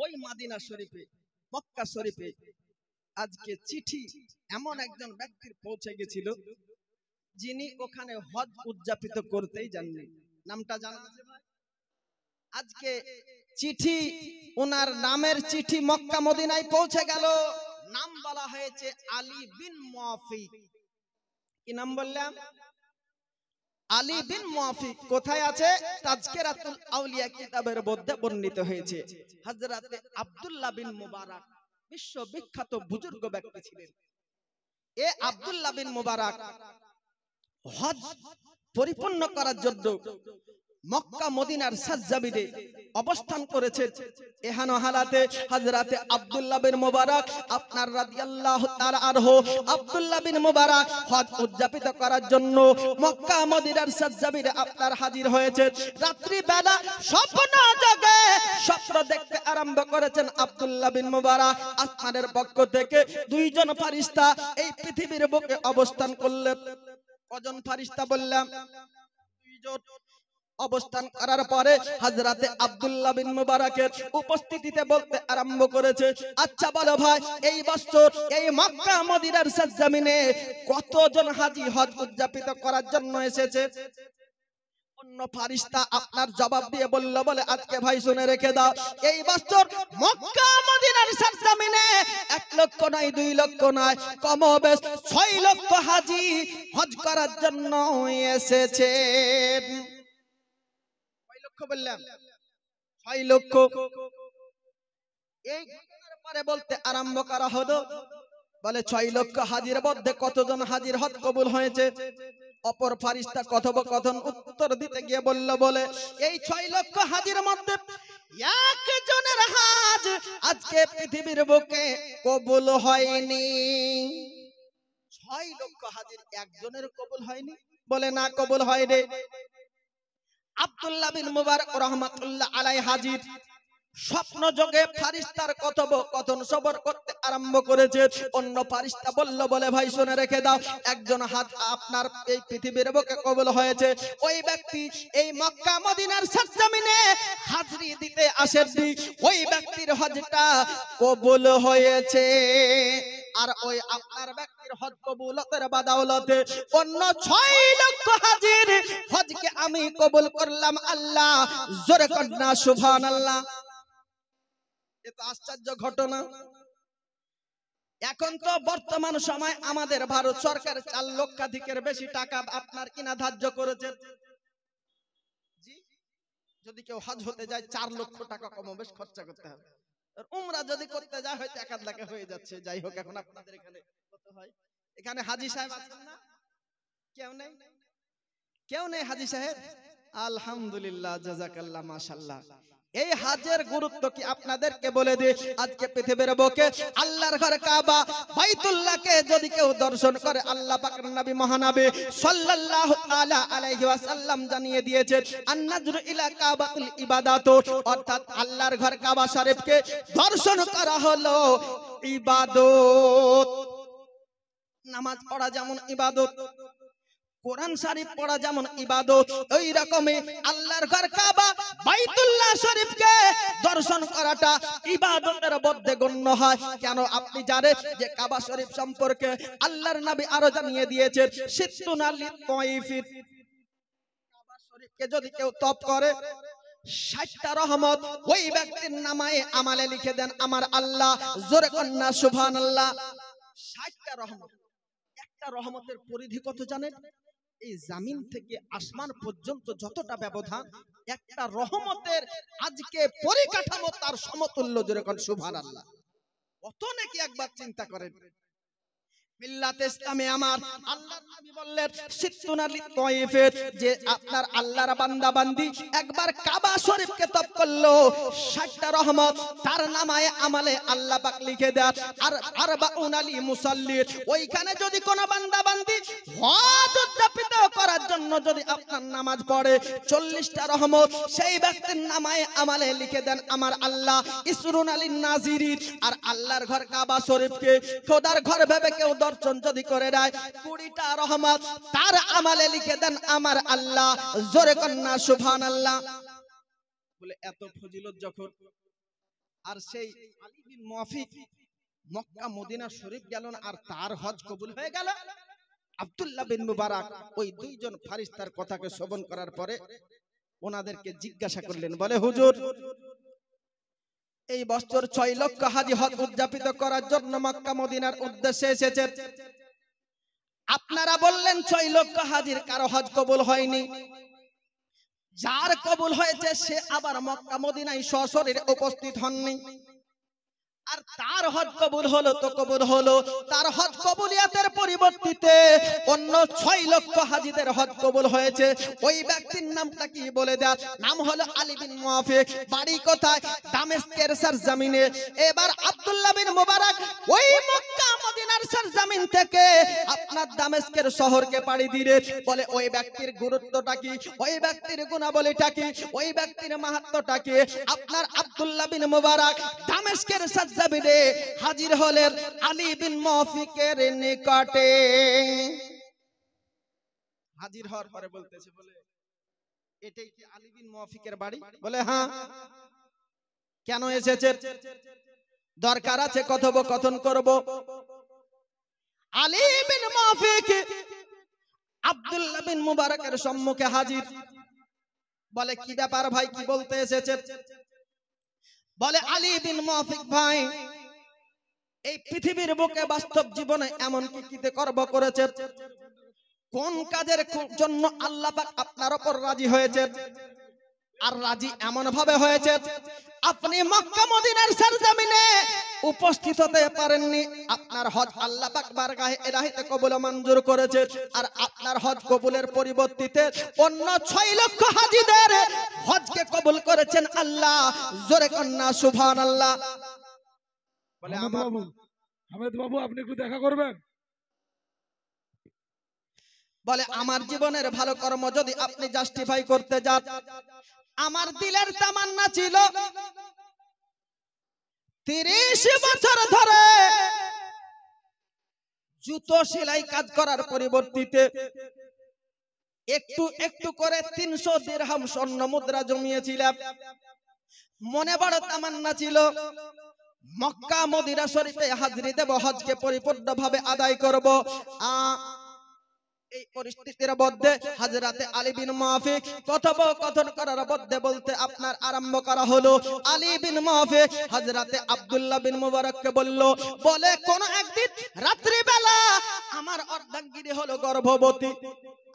ওই মদিনা শরীফে, মক্কা শরীফে আজকে চিঠি এমন একজন ব্যক্তির পৌঁছে গেছিল যিনি ওখানে হজ উদযাপিত করতেই যাননি। নামটা জানা আছে ভাই? আজকে চিঠি, ওনার নামের চিঠি মক্কা মদিনায় পৌঁছে গেল। নাম বলা হয়েছে আলী বিন মুআফিক। কি নাম বললাম? আলী বিন মুআফিক। কোথায় আছে? তাজকিরাতুল আউলিয়া কিতাবের মধ্যে বর্ণিত হয়েছে। হযরতে আব্দুল্লাহ বিন মুবারক বিশ্ববিখ্যাত বুজুর্গ ব্যক্তি ছিলেন। এ আব্দুল্লাহ বিন মুবারক হজ পরিপূর্ণ করার জন্য মক্কা মদিনার সাজ্জাবিদে অবস্থান করেছেন। এহানো হালাতে হযরতে আব্দুল্লাহ বিন মুবারক আপনার রাদিয়াল্লাহু তাআলা আনহু আব্দুল্লাহ বিন মুবারক হজ উদযাপিত করার জন্য মক্কা মদিনার সাজ্জাবিদে আপনার হাজির হয়েছে। রাত্রি বেলা স্বপ্ন যোগে স্বপ্ন দেখতে আরম্ভ করেছেন আব্দুল্লাহ বিন মুবারক। আসমানের পক্ষ থেকে দুইজন ফেরেশতা এই পৃথিবীর বুকে অবস্থান করলেন। কজন ফেরেশতা বললাম? দুইজন। অবস্থান করার পরে হযরতে আব্দুল্লাহ বিন মুবারকের উপস্থিতিতে বলতে আরম্ভ করেছে, আচ্ছা বলো ভাই, এই বছর এই মক্কা মদিনার সরজমিনে কতজন হাজী হজ উদযাপিত করার জন্য এসেছে? অন্য ফেরেশতা আপনার জবাব দিয়ে বলল, বলে আজকে ভাই শুনে রেখে দাও, এই বছর মক্কা মদিনার সরজমিনে 1 লক্ষ নয়, 2 লক্ষ নয়, কমবেশ 6 লক্ষ হাজী হজ করার জন্য এসেছে। বললাম 6 লক্ষ। এই পরে বলতে আরম্ভ করা হলো, বলে 6 লক্ষ হাজির মধ্যে কতজন হাজির হজ কবুল হয়েছে? অপর ফেরেশতা কথোপকথন উত্তর দিতে গিয়ে বলল, বলে এই 6 লক্ষ হাজির মধ্যে একজনের হজ আজকে পৃথিবীর বুকে কবুল হয়নি। 6 লক্ষ হাজির একজনের কবুল হয়নি? বলে না, কবুল হয়নি। আব্দুল্লাহ বিন মুবারক রাহমাতুল্লাহ আলাইহি হাজির। স্বপ্ন যোগে ফেরেশতার কথোপকথন সবর করতে আরম্ভ করেছে। অন্য ফেরেশতা বলল, বলে ভাই শুনে রেখে দাও, একজন হজ আপনার এই পৃথিবীর বুকে কবুল হয়েছে। ওই ব্যক্তি এই মক্কা মদিনার সরজমিনে হাজরি দিতে আসেননি, ওই ব্যক্তির হজটা কবুল হয়েছে। আর ওই আপনার ব্যক্তির হজ কবুলতের বাদাওলতে অন্য 6 লক্ষ হাজির হজকে আমি কবুল করলাম। আল্লাহ জোরে কন্না সুবহানাল্লাহ। এ তো আশ্চর্য ঘটনা। এখন তো বর্তমান সময় আমাদের ভারত সরকার 4 লক্ষাধিকের বেশি টাকা আপনার কিনা ধার্য করেছে। জি, যদি কেউ হজ হতে যায় 4 লক্ষ টাকা কমবেশ খরচা করতে হবে। আর উমরা যদি করতে যায় হয়তো 1 লাখে হয়ে যাচ্ছে। যাই হোক, এখন আপনাদের এখানে কত হয়? এখানে হাজী সাহেব আছেন না? কেউ নেই? কেউ নেই হাজী সাহেব? আলহামদুলিল্লাহ, জাযাকাল্লাহ, মাশাআল্লাহ। এই হজের গুরুত্ব কি আপনাদেরকে বলে দিই। আজকে পৃথিবীর বুকে আল্লাহর ঘর কাবা বাইতুল্লাহকে যদি কেউ দর্শন করে, আল্লাহ পাকের নবী মহানবী সাল্লাল্লাহু তাআলা আলাইহি ওয়াসাল্লাম জানিয়ে দিয়েছেন, আন-নাজরু ইলা কাবাতুল ইবাদাত, অর্থাৎ আল্লাহর ঘর কাবা শরীফকে দর্শন করা হলো ইবাদত। নামাজ পড়া যেমন ইবাদত, কোরআন শরীফ পড়া যেমন ইবাদত, ওই রকমই আল্লাহর ঘর কাবা বাইতুল্লাহ শরীফকে দর্শন করাটা ইবাদতের মধ্যে গণ্য হয়। কেন? আপনি জানেন যে কাবা শরীফ সম্পর্কে আল্লাহর নবী আরো জানিয়ে দিয়েছেন, সিত্তুনা লিত-তাওয়াফির, কাবা শরীফকে যদি কেউ তওয়াফ করে 60টা রহমত ওই ব্যক্তির নামায়ে আমালে লিখে দেন আমার আল্লাহ। জোরে কন্না সুবহানাল্লাহ। 60টা রহমত। একটা রহমতের পরিধি কত জানেন? এই জমিন থেকে আসমান পর্যন্ত যতটা ব্যবধান, একটা রহমতের আজকে পরিকাঠামো তার সমতুল্য। জোরে কোন সুবহানাল্লাহ। কত নাকি একবার চিন্তা করেন। মিল্লাত ইসলামে আমার আল্লাহর নবী বললেন, সিত্তুনা লিত-তাওয়াফির, যে আপনার আল্লাহর বান্দা বান্দি একবার কাবা শরীফকে তওয়াফ করলো, 60টা রহমত তার নামায়ে আমালে আল্লাহ পাক লিখে দেন। আর 40 লি মুসাল্লির, ওইখানে যদি কোন বান্দা বান্দি হজ উদযাপিত করার জন্য যদি আপনার নামাজ পড়ে 40টা রহমত সেই ব্যক্তির নামায়ে আমালে লিখে দেন আমার আল্লাহ। ইসরুন লিন নাজিরিন, আর আল্লাহর ঘর কাবা শরীফকে খোদার ঘর ভেবে কেউ দর্শন যদি করে দেয় 20টা রহমত তার আমালে লিখে দেন আমার আল্লাহ। জোরে কন্না সুবহানাল্লাহ। বলে এত ফজিলত যখন আর সেই আলী বিন মুআফিক মক্কা মদিনা শরীফ গেল না, আর তার হজ কবুল হয়ে গেল। আব্দুল্লাহ বিন মুবারক ওই দুইজন ফারিস্তার কথাকে শ্রবণ করার পরে ওনাদেরকে জিজ্ঞাসা করলেন, বলে হুজুর, এই বছর 6 লক্ষ হাজী হজ উদযাপিত করার জন্য মক্কা মদিনার উদ্দেশ্যে এসেছে, আপনারা বললেন 6 লক্ষ হাজীর কারো হজ কবুল হয়নি, যার কবুল হয়েছে সে আবার মক্কা মদিনায় সশরীরে উপস্থিত হননি, আর তার হজ কবুল হলো তো কবুল হলো, তার হজ কবুলিয়াতের পরিবর্তিতে অন্য 6 লক্ষ হাজীদের হজ কবুল হয়েছে। ওই ব্যক্তির নামটা কি বলে দেন? নাম হলো আলী বিন মুআফিক, বাড়ি কোথায়? দামেস্কের সরজমিনে। এবার আব্দুল্লাহ বিন মুবারক ওই মক্কা মদিনার সরজমিন থেকে আপনার দামেস্কের শহরকে পাড়ি দিলে, বলে ওই ব্যক্তির গুরুত্বটা কি, ওই ব্যক্তির গুণাবলীটা কি, ওই ব্যক্তির মাহাত্ম্যটা কি। আপনার আব্দুল্লাহ বিন মুবারক দামেস্কের সরজমিনে হাজির হলেন আলী বিন মুআফিকের নিকটে। হাজির হওয়ার পরে বলতেছে, বলে এটাই কি আলী বিন মুআফিকের বাড়ি? বলে হ্যাঁ। কেন এসেছে? দরকার আছে, কথোপকথন করব। আলী বিন মুআফিক আব্দুল্লাহ বিন মুবারকের সম্মুখে হাজির। বলে কি ব্যাপার ভাই, কি বলতে এসেছে? বলে আলী বিন মুআফিক ভাই, এই পৃথিবীর বুকে বাস্তব জীবনে এমন কি কিতে কর্ম করেছে, কোন কাজের জন্য আল্লাহ পাক আপনার উপর রাজি হয়েছে? আর রাজি এমন ভাবে হয়েছে, আপনি মক্কা মদিনার সরজমিনে উপস্থিত হতে পারেননি, আপনার হজ আল্লাহ পাক বারগাহে ইলাহিতে কবুল মঞ্জুর করেছে, আর আপনার হজ কবুলের পরিবর্তিতে অন্য 6 লক্ষ হাজীদের হজকে কবুল করেছেন আল্লাহ। জোরে কন্না সুবহানাল্লাহ। বলে হামিদ বাবু আপনি একটু দেখা করবেন। বলে আমার জীবনের ভালো কর্ম যদি আপনি জাস্টিফাই করতে যান, আমার দিলের তামান্না ছিল 30 বছর ধরে জুতো সেলাই কাজ করার পরিবর্তিতে একটু একটু করে 300 দিরহাম স্বর্ণ মুদ্রা জমিয়েছিলাম। মনে বড় তামান্না ছিল মক্কা মদিনা শরীফে হাজরি দেব, হজকে পরিপূর্ণভাবে আদায় করব। এই পরিস্থিতির মধ্যে হযরতে আলী বিন মুআফিক কথোপকথন করার মধ্যে বলতে আপনার আরম্ভ করা হলো। আলী বিন মুআফিক হযরতে আব্দুল্লাহ বিন মুবারককে বলল, বলে কোন একদিন রাত্রি বেলা আমার অর্ধাঙ্গিনী হলো গর্ভবতী,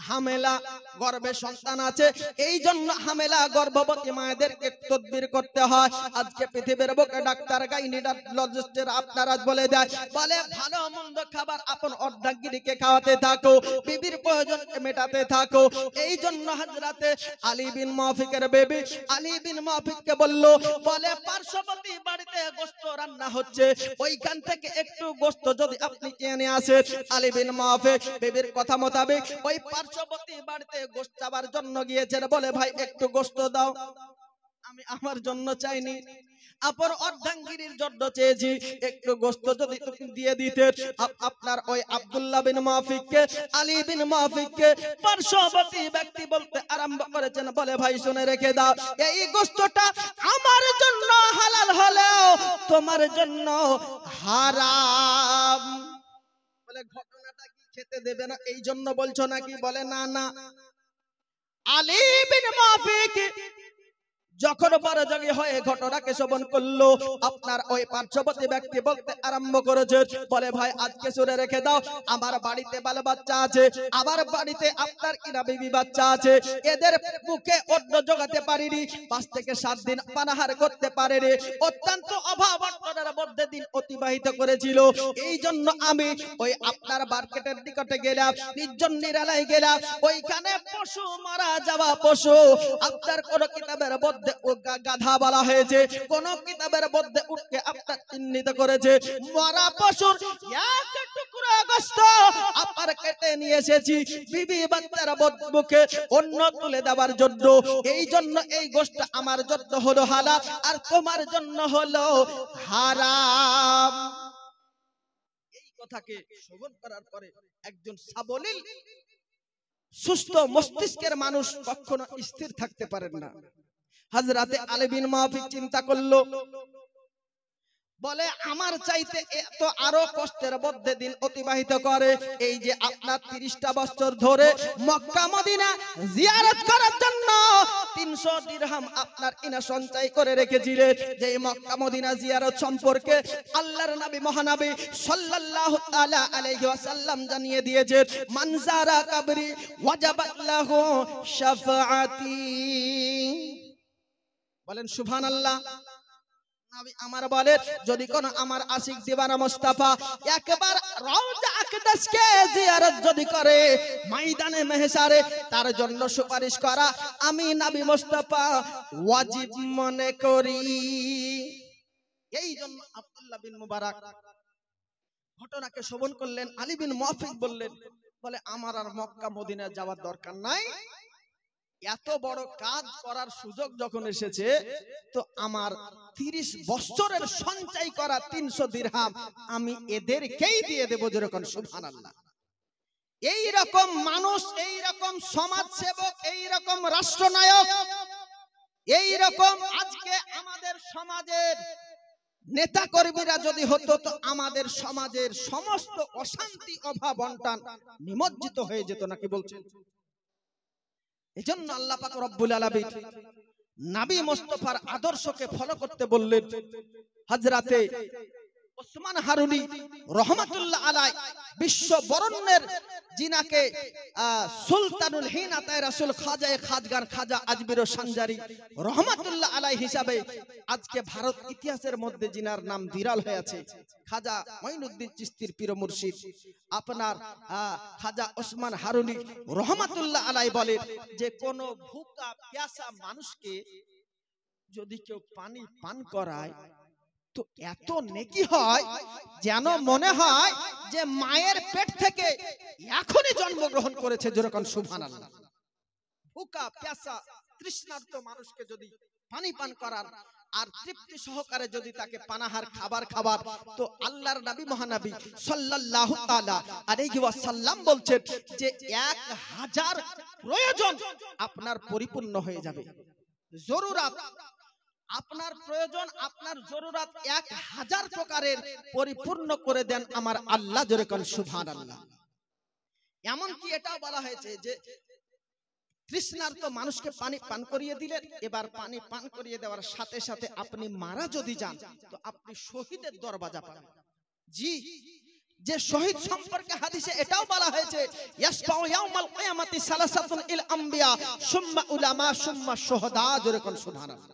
হামেলা, গর্ভে সন্তান আছে, এই জন্য হামেলা গর্ভবতী মায়েদেরকে তদবির করতে হয়। আজকে পৃথিবীর বুকে ডাক্তার গাইনোকোলজিস্টরা আপনারা বলে দেয়, বলে ভালো মন্দ খাবার আপন অর্ধাঙ্গিনীকে খাওয়াতে থাকো, বিবির প্রয়োজনকে মেটাতে থাকো। এই জন্য হযরতে আলী বিন মুআফিকের বেবি আলী বিন মুআফিককে বলল, বলে পার্শ্ববর্তী বাড়িতে গোশত রান্না হচ্ছে, ওইখান থেকে একটু গোশত যদি আপনি কিনে আসেন। আলী বিন মুআফিক বেবির কথা মোতাবেক ওই পার্শ্ববর্তী বাড়িতে গোশত চাবার জন্য গিয়েছেন। বলে ভাই একটু গোশত দাও। আমি আমার জন্য চাইনি, আপন অর্ধাঙ্গিনীর জন্য চেয়েছি, একটু গোশত যদি তুমি দিয়ে দিতে। আপনার ওই আব্দুল্লাহ বিন মুআফিককে আলী বিন মুআফিককে পার্শ্ববর্তী ব্যক্তি বলতে আরম্ভ করেছেন, বলে ভাই শুনে রেখে দাও, এই গোশতটা আমার জন্য হালাল হলেও তোমার জন্য হারাম। বলে ঘটনাটা কি খেতে দেবে না এই জন্য বলছো নাকি? বলে না না। আলী বিন মুআফিক যখন পরাজয়ী হয়ে ঘটনাকে শ্রবণ করলো, আপনার ওই পার্শ্ববর্তী ব্যক্তি বলতে আরম্ভ করেছে, বলে ভাই আজকে শুনে রেখে দাও, আমার বাড়িতে বাল বাচ্চা আছে, আমার বাড়িতে আপনার কিনা বিবি বাচ্চা আছে, এদের মুখে অন্ন জোগাতে পারিনি, 5 থেকে 7 দিন পানাহার করতে পারেনি, অত্যন্ত অভাব অনটনের মধ্যে দিন অতিবাহিত করেছিল। এই জন্য আমি ওই আপনার মার্কেটের নিকটে গেলাম, নির্জন নিরালায় গেলাম, ওইখানে পশু, মারা যাওয়া পশু, আপনার কোন কিতাবের মধ্যে গাধা বলা হয়েছে, কোন কিতাবের মধ্যে উটকে আপনার চিহ্নিত করেছে, মরা পশুর এক টুকরো গোশত আপনার কেটে নিয়ে এসেছি বিবি বাচ্চার মুখে অন্ন তুলে দেওয়ার জন্য। এই জন্য এই গোশত আমার জন্য হলো হালাল, আর তোমার জন্য হলো হারাম। এই কথাকে শ্রবণ করার পরে একজন সাবলীল সুস্থ মস্তিষ্কের মানুষ কখনো স্থির থাকতে পারেন না। হযরতে আলী বিন মুআফিক চিন্তা করলো, বলে আমার চাইতে এত আরো কষ্টের মধ্যে দিন অতিবাহিত করে। এই যে আপনার 30টা বছর ধরে মক্কা মদিনা জিয়ারত করার জন্য 300 দিরহাম আপনার ইনা সঞ্চয় করে রেখেছিলেন। যে মক্কা মদিনা জিয়ারত সম্পর্কে আল্লাহর নবী মহানবী সাল্লাল্লাহু তাআলা আলাইহি ওয়াসাল্লাম জানিয়ে দিয়েছেন, মান যারা কবরি ওয়াজাবাত লাহু শাফাআতি। বলেন সুবহানাল্লাহ। নবী আমার বলেন, যদি কোন আমার আশিক দিওয়ানা মুস্তাফা একবার রওজা আকদাসকে জিয়ারত যদি করে ময়দানে মেহশারে, তার জন্য সুপারিশ করা আমি নবী মুস্তাফা ওয়াজিব মনে করি। এই জন্য আব্দুল্লাহ বিন মুবারক ঘটনাকে শ্রবণ করলেন। আলী বিন মুয়াফিক বললেন, বলে আমার আর মক্কা মদিনা যাওয়ার দরকার নাই, এত বড় কাজ করার সুযোগ যখন এসেছে তো আমার 30 বছরের সঞ্চয় করা 300 দিরহাম আমি এদেরকেই দিয়ে দেব। যেরকম সুবহানাল্লাহ। এই রকম মানুষ, এই রকম সমাজ সেবক, এই রকম রাষ্ট্রনায়ক, এই রকম আজকে আমাদের সমাজের নেতা কর্মীরা যদি হতো তো আমাদের সমাজের সমস্ত অশান্তি অভাব অনটন নিমজ্জিত হয়ে যেত। নাকি বলছেন? এজন্য আল্লাহ পাক রব্বুল আলামিন নবী মুস্তাফার আদর্শকে ফলো করতে বললেন। হযরতে ওসমান হারুনি রহমাতুল্লাহ আলাইহি বিশ্ব বরণ্যের জিনাকে সুলতানুল হিন আতায়ে রাসূল খাজায়ে খাজগান খাজা আজমির ও সানজারি রহমাতুল্লাহ আলাইহি হিসাবে আজকে ভারত ইতিহাসের মধ্যে জিনার নাম বিরাল হয়ে আছে। খাজা মঈনুদ্দিন চিশতির পীর মুর্শিদ আপনার খাজা ওসমান হারুনি রহমাতুল্লাহ আলাইহি বলেন যে কোন ভুকা প্যাসা মানুষকে যদি কেউ পানি পান করায় তো এত নেকি হয় যেন মনে হয় যে মায়ের পেট থেকে এখনই জন্মগ্রহণ করেছে। যেরকম সুবহানাল্লাহ। ভুকা প্যাসা তৃষ্ণার্ত মানুষকে যদি পানি পান করার আর তৃপ্তি সহকারে যদি তাকে পানাহার খাবার তো আল্লাহর নবী মহানবী সাল্লাল্লাহু তাআলা আলাইহি ওয়াসাল্লাম বলছেন যে 1000 প্রয়োজন আপনার পরিপূর্ণ হয়ে যাবে। জরুরত আপনার প্রয়োজন, আপনার জরুরত 1000 প্রকারের পরিপূর্ণ করে দেন আমার আল্লাহ। যেরকম সুবহানাল্লাহ। এমন কি এটাও বলা হয়েছে যে তৃষ্ণার্ত মানুষকে পানি পান করিয়ে দিলেন, এবার পানি পান করিয়ে দেওয়ার সাথে সাথে আপনি মারা যদি যান তো আপনি শহীদের দরজা পাবেন। জি, যে শহীদ সম্পর্কে হাদিসে এটাও বলা হয়েছে ইয়াসফাউ ইয়াউমাল কিয়ামাতি সালাসাতুন ইল আমবিয়া সুম্মা উলামা সুম্মা শুহাদা। যেরকম সুবহানাল্লাহ।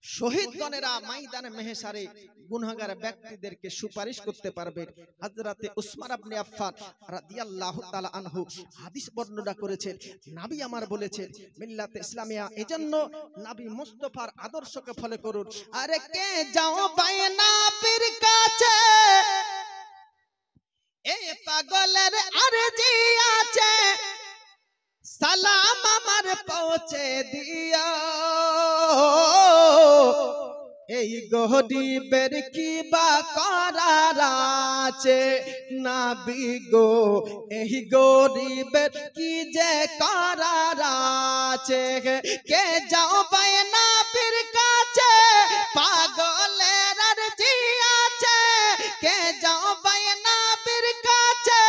শহীদগণেরা ময়দানে মেহশারে গুনাহগার ব্যক্তিদেরকে সুপারিশ করতে পারবেন। হযরতে উসমান ইবনে আফফান রাদিয়াল্লাহু তাআলা আনহু হাদিস বর্ণনা করেছেন, নবী আমার বলেছেন মিল্লাতে ইসলামিয়া। এজন্য নবী মুস্তাফার আদর্শকে ফলো করুন। আরে কে যাও বাইনা পীর কাছে, এই পাগলের আরজি আছে, সালাম আমার পৌঁছে দিও। এই গরিবের কি বা করার আছে নবী গো, এই গরিবের কি যে করার আছে। কে যাও বাইনা পীর কাছে, পাগলের আরজি আছে। কে যাও বাইনা পীর কাছে,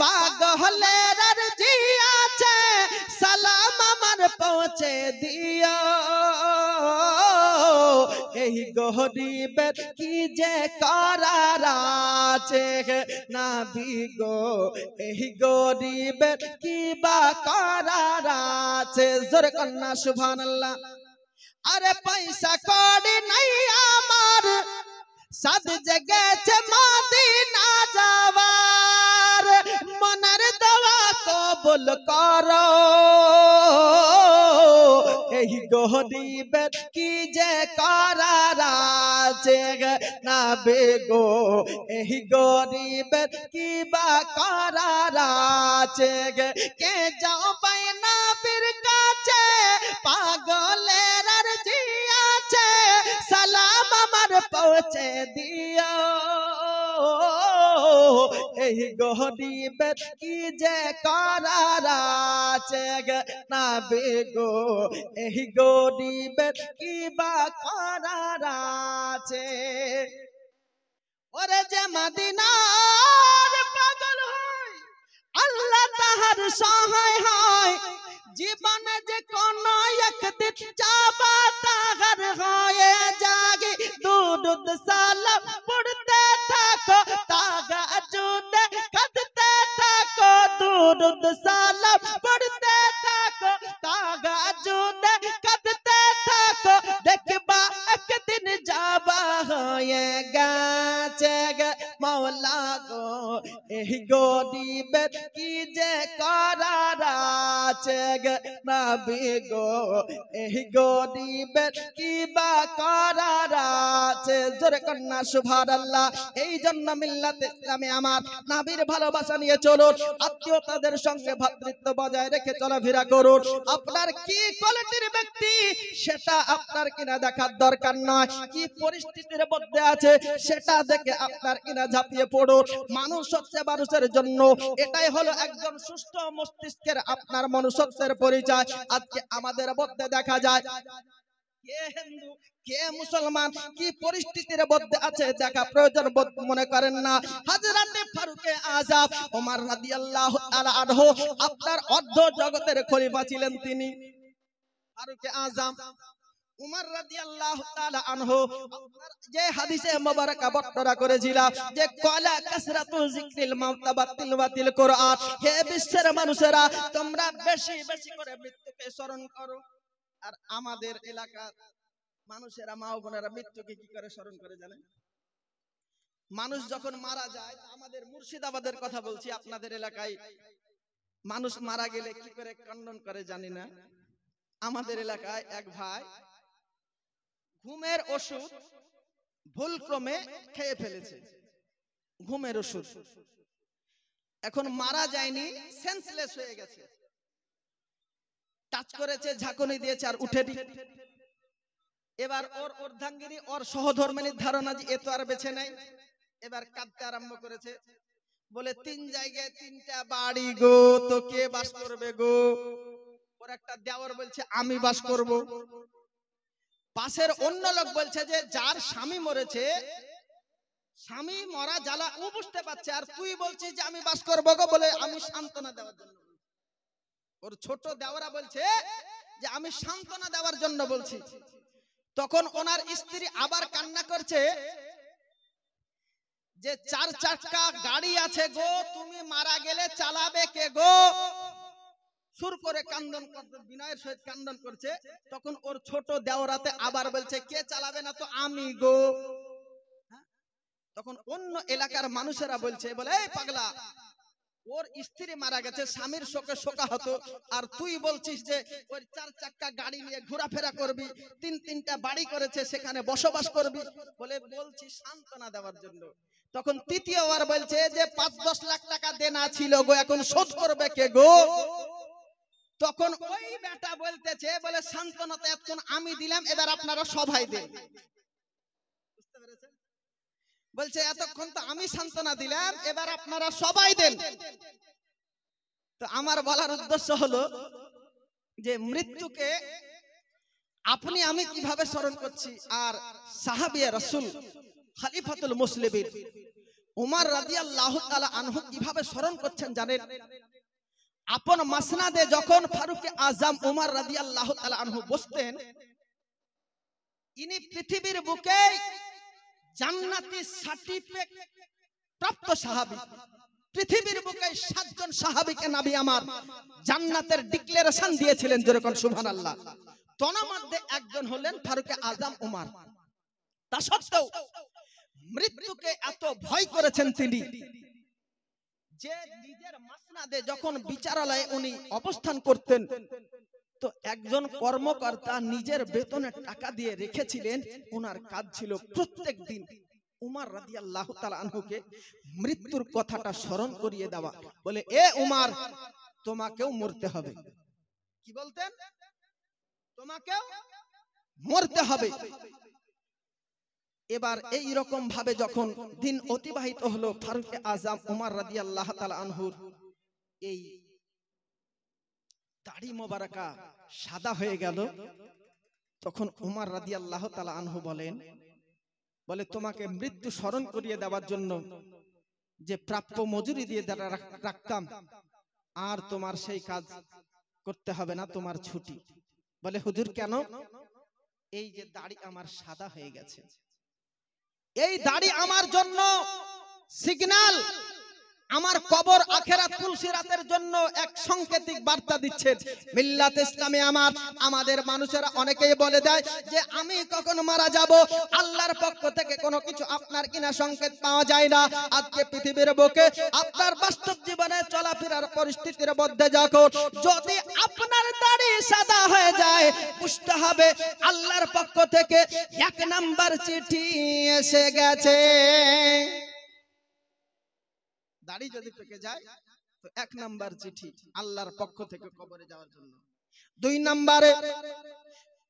পাগলের আরজি আছে, সালাম আমার পৌঁছে দিও। এই গরিবের কি যে করার আছে নবী গো, এই গরিবের কি বা করার আছে। জোরে কন্যা সুবহানাল্লাহ। আরে পয়সা কড়ি নাই আমার, সাদ জেগেছে মদিনা যাওয়ার, মনের দোয়া কবুল করো। এই গরিবের কি যে করার আছে নবী গো, এই গরিবের কি বা করার আছে। কে যাও বাইনা পীর কাছে, পাগলের আরজি আছে, সালাম আমার পৌঁছে দিও। এই গরিবের কি যে করার আছে নবী গো, এই গরিবের কি বা করার আছে। ওরে যে মদিনার পাগল হয় আল্লাহ তাহার সহায় হয় জীবনে যে কোন একদিন যাবা তাহার হয়ে জাগে দুরুদ সালাম পড়তে থাকো তাহাজ্জুদে কাঁদতে থাকো দুরুদ সালাম পড়তে থাকো তাহাজ্জুদে কাঁদতে থাকো দেখবা একদিন যাবা হয়ে গেছে গে মাওলা গো এই গরিবের কি যে করার আছে গে নবী গো এই গরিবের কি বা করার আছে জোরে কন্যা সুবহানাল্লাহ। এই জন্য মিল্লাতে ইসলামে আমার নবীর ভালোবাসা নিয়ে চলুন, আত্মীয়তাদের সঙ্গে ভ্রাতৃত্ব বজায় রেখে চলাফেরা করুন। আপনার কি কোয়ালিটির ব্যক্তি সেটা আপনার কিনা দেখার দরকার নয়, কি পরিস্থিতির মধ্যে আছে সেটা দেখে আপনার কিনা ঝাঁপিয়ে পড়ুন। মানুষ হচ্ছে মানুষের জন্য, এটাই হলো একজন সুস্থ মস্তিষ্কের আপনার মনুষ্যত্বের পরিচয়। আজকে আমাদের মধ্যে দেখা যায় কে হিন্দু কে মুসলমান কি পরিস্থিতির মধ্যে আছে দেখা প্রয়োজন মনে করেন না। হযরতে ফারুকে আযম ওমর রাদিয়াল্লাহু তাআলা আনহু আপনার অর্ধ জগতের খলিফা ছিলেন তিনি। ফারুকে আযম উমর রাদিয়াল্লাহু তাআলা আনহু যে হাদিসে মুবারাকা বর্ণনা করেছিলেন যে ক্বালা কাসরাতু যিকরিল মাওতাবাতিল ওয়াতিল কুরআন, হে বিশ্বের মানুষেরা তোমরা বেশি বেশি করে মৃত্যুকে স্মরণ করো। আর আমাদের এলাকার মানুষেরা মা ও বোনেরা মৃত্যুকে কি করে স্মরণ করে জানেন? মানুষ যখন মারা যায়, আমাদের মুর্শিদাবাদের কথা বলছি, আপনাদের এলাকায় মানুষ মারা গেলে কি করে কান্নন করে জানি না। আমাদের এলাকায় এক ভাই ঘুমের ওষুধ ভুলক্রমে খেয়ে ফেলেছে, ঘুমের ওষুধ, এখন মারা যায়নি, সেন্সলেস হয়ে গেছে, টাচ করেছে, ঝাঁকুনি দিয়েছে আর উঠেনি। এবার ওর অর্ধাঙ্গিনী ওর সহধর্মিনীর ধারণা যে এ তো আর বেঁচে নাই, এবার কাঁদতে আরম্ভ করেছে, বলে তিন জায়গায় তিনটা বাড়ি গো, তো কে বাস করবে গো? ওর একটা দেওর বলছে আমি বাস করব, পাশের অন্য লোক বলছে যে যার স্বামী মরেছে, স্বামী মরা জ্বালা ও বুঝতে পারছে, আর তুই বলছিস যে আমি বাস করবো গো, বলে আমি সান্ত্বনা দেওয়ার জন্য। ওর ছোট দেওরা বলছে যে আমি সান্ত্বনা দেওয়ার জন্য বলছি। তখন ওনার স্ত্রী আবার কান্না করছে যে চার চাকা গাড়ি আছে গো, তুমি মারা গেলে চালাবে কে গো? সুর করে কান্দন করতে, বিনয়ের সহিত কান্দন করছে। তখন ওর ছোট দেওরাতে আবার বলছে কে চালাবে না তো আমি গো। তখন অন্য এলাকার মানুষেরা বলছে, বলে এই পাগলা, ওর স্ত্রী মারা গেছে, স্বামীর শোকে শোকাহত, আর তুই বলছিস যে ওই চার চাকা গাড়ি নিয়ে ঘোরাফেরা করবি, তিন তিনটা বাড়ি করেছে সেখানে বসবাস করবি, বলে বলছি সান্ত্বনা দেওয়ার জন্য। তখন তৃতীয়বার বলছে যে ৫-১০ লাখ টাকা দেনা ছিল গো, এখন শোধ করবে কে গো? তখন ওই বেটা বলতেছে, বলে সান্ত্বনা তো এখন আমি দিলাম, এবার আপনারা সবাই দেন। বুঝতে পেরেছেন? বলছে এতক্ষণ তো আমি সান্ত্বনা দিলাম, এবার আপনারা সবাই দেন। তো আমার বলার উদ্দেশ্য হলো যে মৃত্যুকে আপনি আমি কিভাবে স্মরণ করছি, আর সাহাবিয়ে রাসূল খলিফাতুল মুসলিমিন উমর রাদিয়াল্লাহু তাআলা আনহু কিভাবে স্মরণ করছেন জানেন? আপন মাসনাদে যখন ফারুকে আযম উমর রাদিয়াল্লাহু তাআলা আনহু বসতেন, ইনি পৃথিবীর বুকে জান্নাতি সার্টিফিকেট প্রাপ্ত সাহাবী। পৃথিবীর বুকে 7 জন সাহাবীকে নবী আমার জান্নাতের ডিক্লারেশন দিয়েছিলেন, যেরকম সুবহানাল্লাহ। তন্মধ্যে মধ্যে একজন হলেন ফারুকে আযম উমর। তা সত্ত্বেও মৃত্যুকে এত ভয় করেছেন তিনি যে নিজের মাসনাদে যখন বিচারালয়ে উনি অবস্থান করতেন, তো একজন কর্মকর্তা নিজের বেতনের টাকা দিয়ে রেখেছিলেন, ওনার কাজ ছিল প্রত্যেক দিন উমর রাদিয়াল্লাহু তাআলা আনহুকে মৃত্যুর কথাটা স্মরণ করিয়ে দেওয়া। বলে এ উমর, তোমাকেও মরতে হবে। কি বলতেন? তোমাকেও মরতে হবে। এবার এই রকম ভাবে যখন দিন অতিবাহিত হলো, ফারুকে আযম উমর রাদিয়াল্লাহু তাআলা আনহুর এই দাড়ি মোবারকা সাদা হয়ে গেল। তখন উমর রাদিয়াল্লাহু তাআলা আনহু বলেন বলে তোমাকে মৃত্যু স্মরণ করিয়ে দেওয়ার জন্য যে প্রাপ্য মজুরি দিয়ে রাখতাম, আর তোমার সেই কাজ করতে হবে না, তোমার ছুটি। বলে হুজুর কেন? এই যে দাড়ি আমার সাদা হয়ে গেছে, এই দাড়ি আমার জন্য সিগন্যাল, আমার কবর আখেরাত পুলসিরাতের জন্য এক সাংকেতিক বার্তা দিচ্ছে। মিল্লাত ইসলামে আমাদের মানুষেরা অনেকেই বলে দেয় যে আমি কখন মারা যাব, আল্লাহর পক্ষ থেকে কোনো কিছু আপনার কিনা সংকেত পাওয়া যায় না। আজকে পৃথিবীর বুকে আপনার বাস্তব জীবনে চলাফেরার পরিস্থিতির মধ্যে যখন যদি আপনার দাড়ি সাদা হয়ে যায়, বুঝতে হবে আল্লাহর পক্ষ থেকে 1 নাম্বার চিঠি এসে গেছে। দাড়ি যদি পেকে যায় তো 1 নাম্বার চিঠি আল্লাহর পক্ষ থেকে কবরে যাওয়ার জন্য। 2 নাম্বারে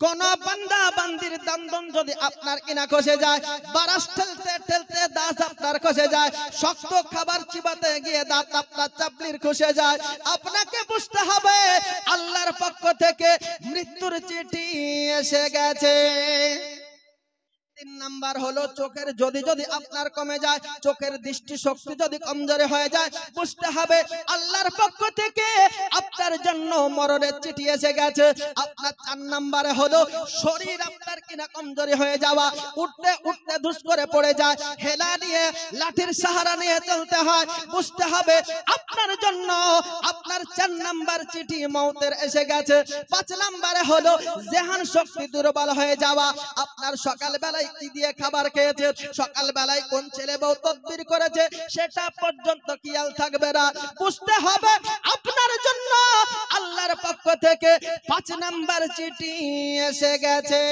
কোন বান্দা বান্দির দন্দন যদি আপনার কিনা খসে যায়, বারাস ঠেলতে ঠেলতে দাঁত আপনার খসে যায়, শক্ত খাবার চিবাতে গিয়ে দাঁত আপনার চাপলির খসে যায়, আপনাকে বুঝতে হবে আল্লাহর পক্ষ থেকে মৃত্যুর চিঠি এসে গেছে। 3 নাম্বার হলো চোখের যদি আপনার কমে যায়, চোখের দৃষ্টি শক্তি যদি কমজোরি হয়ে যায়, বুঝতে হবে আল্লাহর পক্ষ থেকে আপনার জন্য মরণের চিঠি এসে গেছে। আপনার 4 নাম্বারে হলো শরীর আপনার কিনা কমজোরি হয়ে যাওয়া, উঠতে উঠতে ধুস করে পড়ে যায়, হেলা নিয়ে লাঠির সাহারা নিয়ে চলতে হয়, বুঝতে হবে আপনার জন্য আপনার 4 নাম্বার চিঠি মওতের এসে গেছে। 5 নাম্বারে হলো জেহান শক্তি দুর্বল হয়ে যাওয়া, আপনার সকাল বেলায় কি দিয়ে খাবার খেয়েছে, সকাল বেলায় কোন ছেলে বউ তদবির করেছে সেটা পর্যন্ত খেয়াল থাকবে না, বুঝতে হবে আপনার জন্য আল্লাহর পক্ষ থেকে 5 নাম্বার চিঠি এসে গেছে।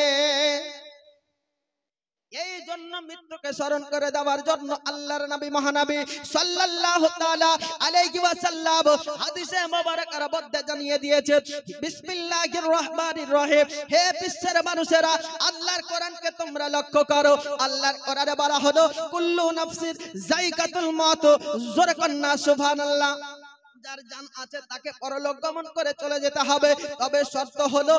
এই জন্য মৃত্যুকে স্মরণ করে দেওয়ার জন্য আল্লাহর নবী মহানবী সাল্লাল্লাহু তাআলা আলাইহি ওয়াসাল্লাম হাদিসে মুবারকার মধ্যে জানিয়ে দিয়েছে, বিসমিল্লাহির রহমানির রহিম। হে বিশ্বের মানুষেরা, আল্লাহর কোরআনকে তোমরা লক্ষ্য করো। আল্লাহর কোরআনে বলা হলো কুল্লু নাফসিন যায়কাতুল মউত, জোরে কন্না সুবহানাল্লাহ। যার জান আছে তাকে পরলোক গমন করে চলে যেতে হবে, তবে শর্ত হলো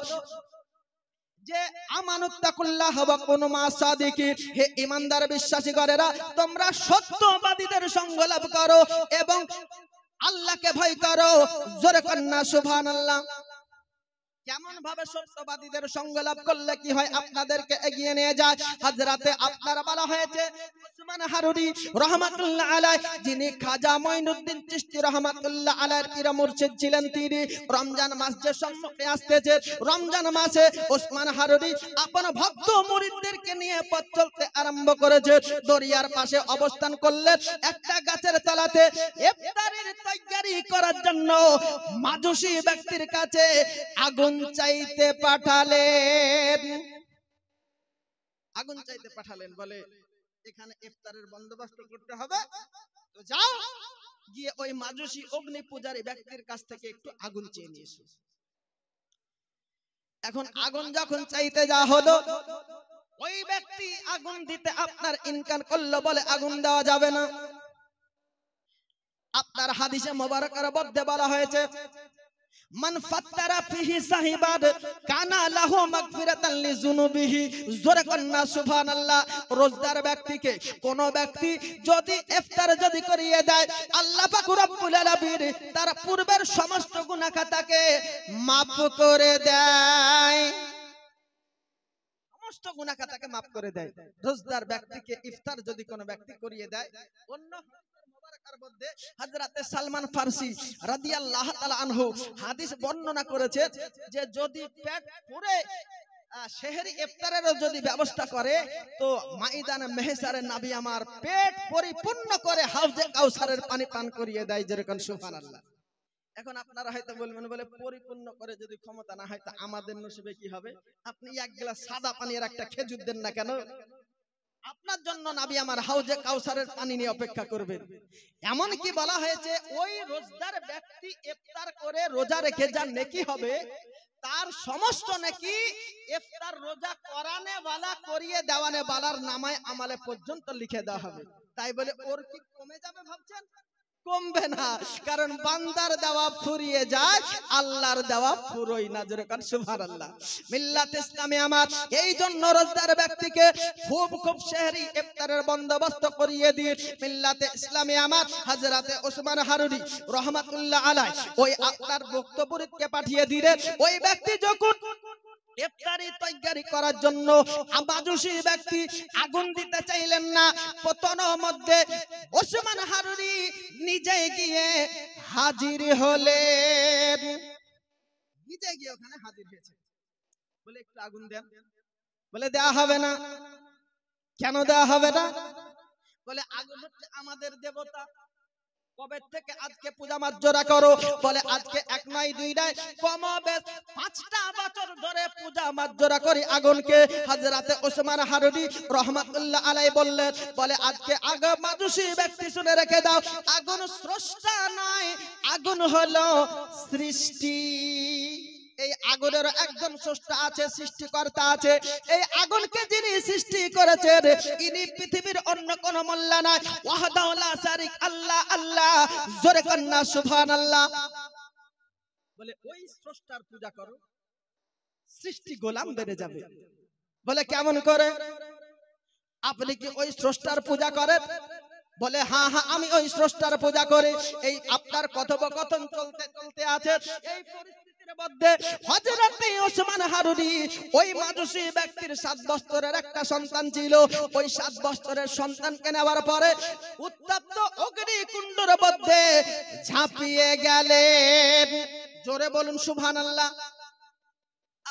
যে আমানুত্তাকুল্লাহ ওয়া কুনু মা'আস সাদিকিন। হে ঈমানদার বিশ্বাসী গণেরা, তোমরা সত্যবাদীদের সঙ্গ লাভ করো এবং আল্লাহকে ভয় করো, জোরে কন্না সুবহানাল্লাহ। কেমন ভাবে সত্যবাদীদের সঙ্গ লাভ করলে কি হয় আপনাদেরকে এগিয়ে নিয়ে যায়। হযরতে আপনারা বলা হয়েছে ওসমান হারুনি রাহমাতুল্লাহ আলাইহি, যিনি খাজা মঈনুদ্দিন চিশতি রাহমাতুল্লাহ আলাইহির পীর মুর্শিদ ছিলেন, তিনি রমজান মাস যে সম্মুখে আসতেছে, রমজান মাসে ওসমান হারুনি আপন ভক্ত মুরিদদেরকে নিয়ে পথ চলতে আরম্ভ করেছে। দরিয়ার পাশে অবস্থান করলেন, একটা গাছের তলাতে ইফতারের তৈয়ারি করার জন্য মাজুসি ব্যক্তির কাছে আগুন চাইতে পাঠালেন। আগুন চাইতে পাঠালেন, বলে এখানে ইফতারের বন্দোবস্ত করতে হবে, তো যাও গিয়ে ওই মাজুসি অগ্নি পূজারী ব্যক্তির কাছ থেকে একটু আগুন চেয়ে নিয়ে এসো। এখন আগুন যখন চাইতে যাওয়া হলো, ওই ব্যক্তি আগুন দিতে আপনার ইনকার করলো, বলে আগুন দেওয়া যাবে না। আপনার হাদিসে মুবারকার মধ্যে বলা হয়েছে মান ফাত্তারা ফিহি সাহিবাদ কানা লাহু মাগফিরাতান লিযুনুবিহি, জোরে কন্না সুবহানাল্লাহ। রোজদার ব্যক্তিকে কোন ব্যক্তি যদি ইফতার যদি করিয়ে দেয়, আল্লাহ পাক রব্বুল আলামিন তার পূর্বের সমস্ত গুনাহ খাতাকে মাফ করে দেয়, সমস্ত গুনাহ খাতাকে মাফ করে দেয়। রোজদার ব্যক্তিকে ইফতার যদি কোন ব্যক্তি করিয়ে দেয়, অন্য হযরতে সালমান ফারসি রাদিয়াল্লাহু তাআলা আনহু হাদিস বর্ণনা করেছে যে যদি পেট পুরে সেহরি ইফতারেরও যদি ব্যবস্থা করে, তো মাইদানে মেহসারে নবী আমার পেট পরিপূর্ণ করে হাউজে কাউসারের পানি পান করিয়ে দেয়, যেরকম সুবহানাল্লাহ। এখন আপনারা হয়তো বলবেন, বলে পরিপূর্ণ করে যদি ক্ষমতা না হয় তা আমাদের নসিবে কি হবে? আপনি এক গ্লাস সাদা পানি আর একটা খেজুর দেন না কেন? আপনার জন্য নবী আমার হাউজে কাউসারের পানি নিয়ে অপেক্ষা করবেন। এমন কি বলা হয়েছে ওই রোজাদার ব্যক্তি ইফতার করে রোজা রেখে যার নেকি হবে, তার সমস্ত নেকি ইফতার রোজা করানে ওয়ালা করিয়ে দেওয়ানে ওয়ালার নামায় আমালে পর্যন্ত লিখে দেওয়া হবে। তাই বলে ওর কি কমে যাবে ভাবছেন? কমবে না, কারণ বান্দার দেওয়া ফুরিয়ে যায়, আল্লাহর দেওয়া ফুরোই না। জোরে কান সুবহানাল্লাহ। মিল্লাত ইসলামে আমার এই জন্য রোজদার ব্যক্তিকে খুব খুব সেহরি ইফতারের বন্দোবস্ত করিয়ে দিয়ে মিল্লাতে ইসলামে আমার হযরতে ওসমান হারুনি রহমাতুল্লাহ আলাইহি ওই আপনার বক্তব্যকে পাঠিয়ে দিলেন। ওই ব্যক্তি যখন ইফতারি তৈরি করার জন্য আমাজুসি ব্যক্তি আগুন দিতে চাইলেন না, পতনের মধ্যে ওসমান হারুনি নিজে গিয়ে হাজির হলেন। নিজে গিয়ে ওখানে হাজির হয়েছে, বলে একটু আগুন দেন। বলে দেয়া হবে না। কেন দেয়া হবে না? বলে আগুন হচ্ছে আমাদের দেবতা, কবে থেকে আজকে পূজা মার্জনা করো? বলে আজকে এক নয় দুই নয়, কমবেশ 5টা বছর ধরে পূজা মার্জনা করি আগুনকে। হযরতে ওসমান হারুনি রহমাতুল্লাহ আলাইহি বললেন, বলে আজকে আগে মাজুসি ব্যক্তি শুনে রেখে দাও, আগুন স্রষ্টা নয়, আগুন হলো সৃষ্টি। এই আগুনের একজন স্রষ্টা আছে, সৃষ্টিকর্তা আছে। এই আগুনকে যিনি সৃষ্টি করেছেন ইনি পৃথিবীর অন্য কোন মোল্লা নয়। ওয়াহদাহু লা শারিক, আল্লাহ আল্লাহ। জোরে কন্না সুবহানাল্লাহ। বলে ওই স্রষ্টার পূজা করো, সৃষ্টি গোলাম বেড়ে যাবে। বলে কেমন করে? আপনি কি ওই স্রষ্টার পূজা করেন? বলে হ্যাঁ হ্যাঁ, আমি ওই স্রষ্টার পূজা করি। এই আপনার কথোপকথন চলতে চলতে আছে, এই পরিস্থিতির মধ্যে হযরতে ওসমান হারুনি ওই মাজুসি ব্যক্তির 7 বছরের একটা সন্তান ছিল। ওই 7 বছরের সন্তানকে নেওয়ার পরে উত্তপ্ত অগ্নিকুণ্ডের মধ্যে ঝাঁপিয়ে গেলেন। জোরে বলুন সুবহানাল্লাহ।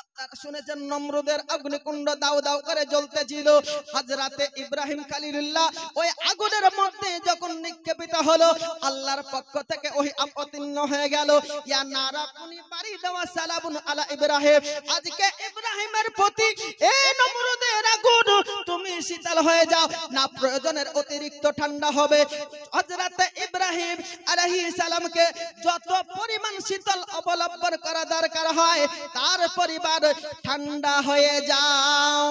আপনারা শুনেছেন নমরুদের অগ্নিকুণ্ড দাউ দাউ করে জ্বলতেছিল। হযরতে ইব্রাহিম খলিলুল্লাহ ওই আগুনের মধ্যে যখন নিক্ষেপিত হলো, আল্লাহর পক্ষ থেকে ওই অবতীর্ণ হয়ে গেল, ইয়া নারা কুনি বারিদা ওয়া সালামুন আলা ইব্রাহিম। আজকে ইব্রাহিমের প্রতি এই নমরুদের আগুন তুমি শীতল হয়ে যাও না, প্রয়োজনের অতিরিক্ত ঠান্ডা হবে। হযরতে ইব্রাহিম আলাইহিস সালামকে যত পরিমাণ শীতল অবলম্বন করা দরকার হয়, তার পরিমাণ ঠান্ডা হয়ে যাও।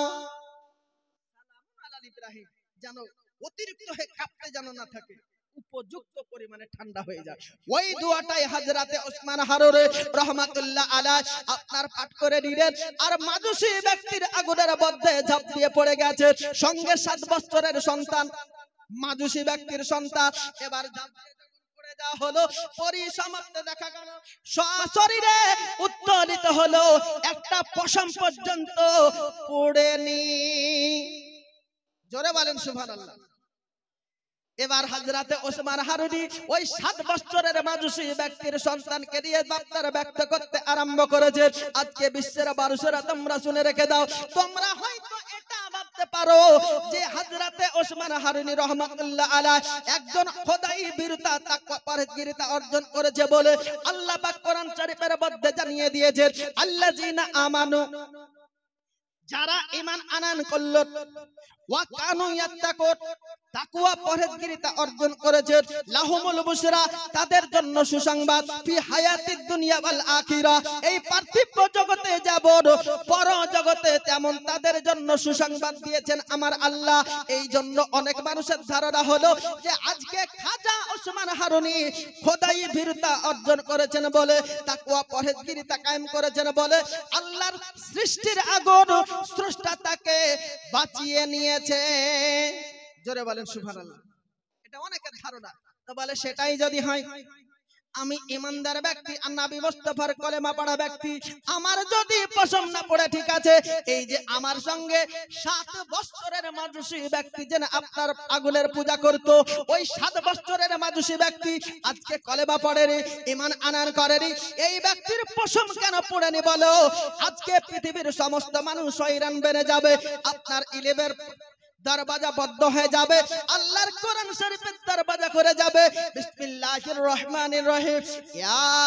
সালামুন আলা ইব্রাহিম, যেন অতিরিক্ত হয়ে কাঁপতে যেন না থাকে, উপযুক্ত পরিমাণে ঠান্ডা হয়ে যায়। ওই দোয়াটাই হযরতে ওসমান হারুনি রহমাতুল্লাহ আলাইহি আপনার পাঠ করে নিলেন। আর মাজুসি ব্যক্তির আগুনের মধ্যে ঝাঁপ দিয়ে পড়ে গেছে, সঙ্গে 7 বছরের সন্তান, মাজুসি ব্যক্তির সন্তান। এবার দেওয়া হলো, পরিসমাপ্ত দেখা গেল সশরীরে উত্তোলিত হলো, একটা পশম পর্যন্ত পড়েনি। জোরে বলেন সুবহানাল্লাহ। এবার হযরতে ওসমান হারুনি ওই 7 বছরের মাজুসি ব্যক্তির সন্তানকে নিয়ে বার্তা ব্যক্ত করতে আরম্ভ করেছে। আজকে বিশ্বের মানুষেরা তোমরা শুনে রেখে দাও, তোমরা হয়তো এটা ভাবতে পারো যে হযরতে ওসমান হারুনি রহমাতুল্লাহ আলাইহি একজন খোদাই বীরতা তাকওয়া পরহেজগারিতা অর্জন করেছে বলে আল্লাহ পাক কোরআন শরীফের মধ্যে জানিয়ে দিয়েছেন, আল্লাযিনা আমানু, যারা ঈমান আনয়ন করলো, ওয়া কানু ইয়াত্তাকুন, তাকওয়া পরহেজগারিতা অর্জন করেছে, লাহুমুল বুশরা, তাদের জন্য সুসংবাদ, ফি হায়াতিদ দুনিয়া ওয়াল আখিরাহ, এই পার্থিব জগতে যেমন পর জগতে তেমন তাদের জন্য সুসংবাদ দিয়েছেন আমার আল্লাহ। এই জন্য অনেক মানুষের ধারণা হলো যে আজকে খাজা ওসমান হারুনি খোদাই বীরতা অর্জন করেছেন বলে, তাকওয়া পরহেজগারিতা কায়েম করেছেন বলে আল্লাহর সৃষ্টির আগুন স্রষ্টা তাকে বাঁচিয়ে নিয়েছে। জোরে বলেন সুবহানাল্লাহ। এটা অনেকের ধারণা। তো বলে সেটাই যদি হয়, আমি ইমানদার ব্যক্তি আর নবী মুস্তাফার কলেমা পড়া ব্যক্তি, আমার যদি পছন্দ না পড়ে ঠিক আছে, এই যে আমার সঙ্গে 7 বছরের মাজুসি ব্যক্তি যেন আপনার আগুনের পূজা করত, ওই 7 বছরের মাজুসি ব্যক্তি আজকে কলেমা পড়েনি, ঈমান আনয়ন করেনি, এই ব্যক্তির পছন্দ কেন পড়েনি বলো? আজকে পৃথিবীর সমস্ত মানুষ হয়রান বেড়ে যাবে, আপনার ইলেমের দরওয়াজা বন্ধ হয়ে যাবে, আল্লাহর কোরআন শরীফের দরওয়াজা করে যাবে। বিসমিল্লাহির রহমানির রহিম, ইয়া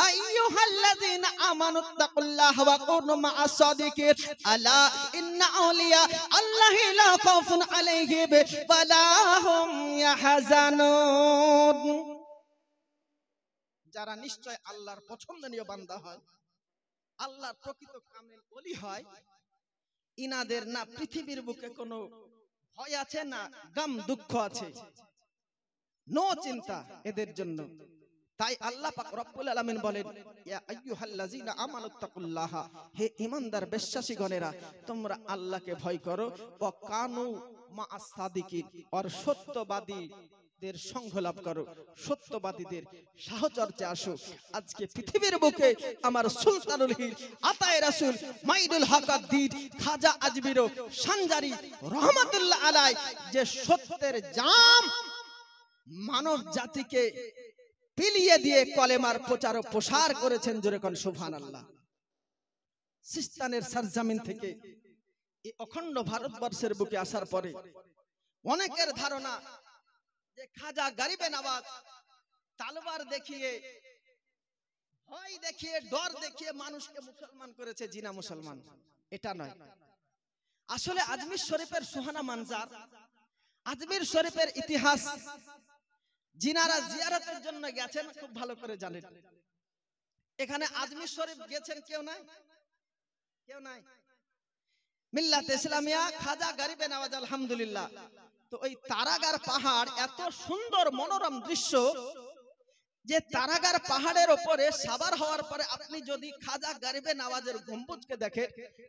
আইয়ুহাল্লাযীনা আমানুত্তাকুল্লাহা ওয়া কুনু মা'আস সাদিকিন, আলা ইন্না আউলিয়া আল্লাহি লা খাউফুন আলাইহিম ওয়া লা হুম ইয়াহজানুন। যারা নিশ্চয় আল্লাহর পছন্দনীয় বান্দা হয়, আল্লাহর প্রকৃত কামেল ওলি হয়, ইনাদের না পৃথিবীর বুকে কোনো ভয় আছে না গাম দুঃখ আছে। নো চিন্তা এদের জন্য। তাই আল্লাহ পাক রব্বুল আলামিন বলেন, ইয়া আইয়ুহাল্লাযিনা আমানুত্তাকুল্লাহা, হে ঈমানদার বিশ্বাসীগণেরা তোমরা আল্লাহকে ভয় করো, ওয়া কানু মা'আস সাদিকিন, আর সত্যবাদীদের সঙ্গ লাভ করো, সত্যবাদীদের সাহচর্যে আসো। আজকে পৃথিবীর বুকে আমার সুলতানুল হিল আতায়ে রাসূল মাইদুল হকাদ্দিন খাজা আজমির সানজারি রহমাতুল্লাহ আলাই যে সত্যের জাম মানব জাতিকে পিলিয়ে দিয়ে কলেমার প্রচার ও প্রসার করেছেন, জোরে কোন সুবহানাল্লাহ। সিস্তানের সরজমিন থেকে এই অখণ্ড ভারতবর্ষের বুকে আসার পরে অনেকের ধারণা যে খাজা গরিবে নওয়াজ তালবার দেখিয়ে, ভয় দেখিয়ে, ডর দেখিয়ে মানুষকে মুসলমান করেছে। জিনা মুসলমান এটা নয়। আসলে আজমির শরীফের সুহানা মানজার, আজমির শরীফের ইতিহাস জিনারা জিয়ারতের জন্য গেছেন খুব ভালো করে জানেন। এখানে আজমির শরীফ গেছেন কেউ নাই? কেউ নাই? মিল্লাত ইসলামিয়া খাজা গরিবে নওয়াজ আলহামদুলিল্লাহ। তো ওই তারাগার পাহাড় এত সুন্দর মনোরম দৃশ্য যে তারাগার পাহাড়ের উপরে সাবার হওয়ার পরে আপনি যদি খাজা গরিবে নওয়াজের গম্বুজকে দেখেন